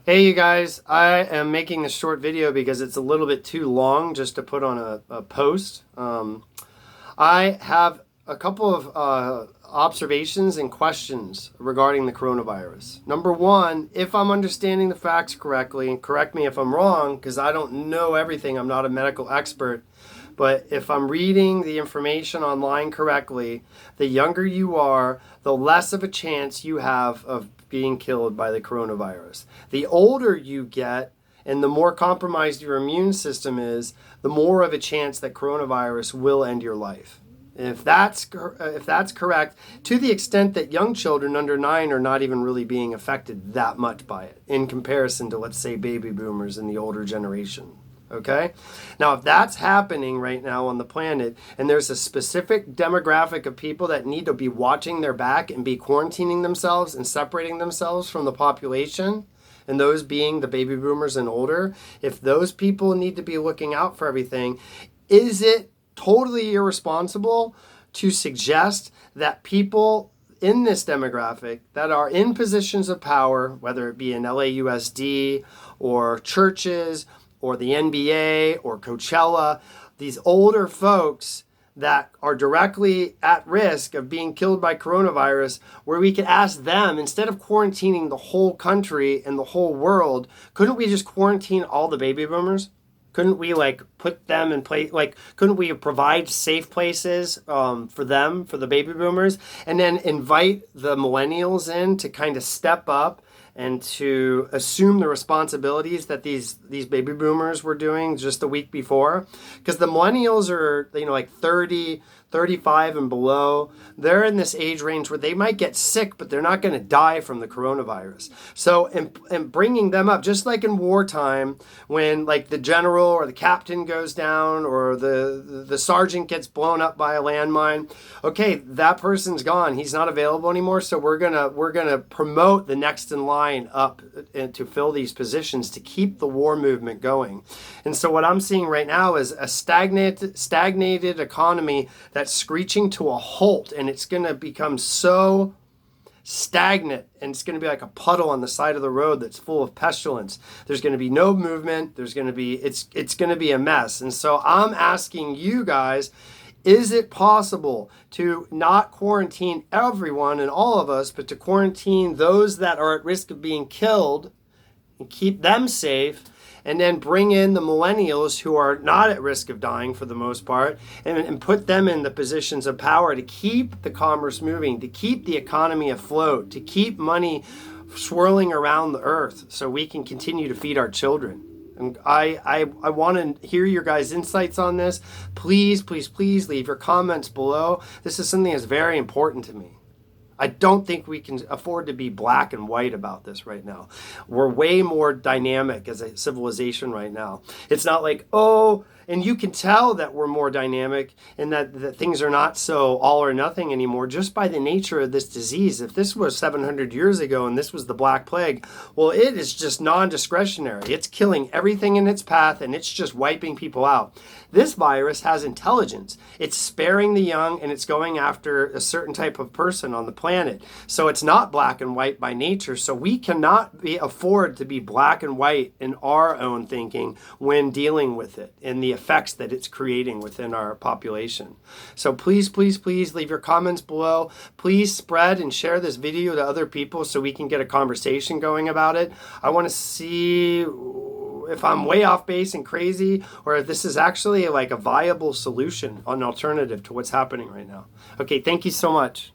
Hey you guys, I am making this short video because it's a little bit too long just to put on a post. I have a couple of observations and questions regarding the coronavirus. Number one, if I'm understanding the facts correctly, and correct me if I'm wrong because I don't know everything, I'm not a medical expert, but if I'm reading the information online correctly, the younger you are, the less of a chance you have of being killed by the coronavirus. The older you get and the more compromised your immune system is, the more of a chance that coronavirus will end your life. If that's correct, to the extent that young children under 9 are not even really being affected that much by it in comparison to, let's say, baby boomers in the older generation. Okay? Now, if that's happening right now on the planet, and there's a specific demographic of people that need to be watching their back and be quarantining themselves and separating themselves from the population, and those being the baby boomers and older, if those people need to be looking out for everything, is it totally irresponsible to suggest that people in this demographic that are in positions of power, whether it be in LAUSD or churches or the NBA or Coachella, these older folks that are directly at risk of being killed by coronavirus, where we could ask them, instead of quarantining the whole country and the whole world, couldn't we just quarantine all the baby boomers? Couldn't we put them in place? Couldn't we provide safe places for them, for the baby boomers, and then invite the millennials in to kind of step up and to assume the responsibilities that these baby boomers were doing just the week before? Because the millennials are, 30, 35 and below. They're in this age range where they might get sick, but they're not going to die from the coronavirus. So in bringing them up, just like in wartime, when the general or the captain goes down or the sergeant gets blown up by a landmine, okay, that person's gone. He's not available anymore. So we're gonna promote the next in line up and to fill these positions to keep the war movement going. And so what I'm seeing right now is a stagnated economy that's screeching to a halt, and it's going to become so stagnant, and it's going to be like a puddle on the side of the road that's full of pestilence. There's going to be no movement. It's going to be a mess. And so I'm asking you guys, is it possible to not quarantine everyone and all of us, but to quarantine those that are at risk of being killed and keep them safe, and then bring in the millennials who are not at risk of dying for the most part, and put them in the positions of power to keep the commerce moving, to keep the economy afloat, to keep money swirling around the earth so we can continue to feed our children? And I want to hear your guys' insights on this. Please, please, please leave your comments below. This is something that's very important to me. I don't think we can afford to be black and white about this right now. We're way more dynamic as a civilization right now. It's not like, and you can tell that we're more dynamic and that things are not so all or nothing anymore just by the nature of this disease. If this was 700 years ago and this was the Black Plague, well, it is just non-discretionary. It's killing everything in its path and it's just wiping people out. This virus has intelligence. It's sparing the young and it's going after a certain type of person on the planet. So it's not black and white by nature. So we cannot afford to be black and white in our own thinking when dealing with it and the effects that it's creating within our population. So please, please, please leave your comments below. Please spread and share this video to other people so we can get a conversation going about it. I want to see if I'm way off base and crazy, or if this is actually a viable solution, an alternative to what's happening right now. Okay, thank you so much.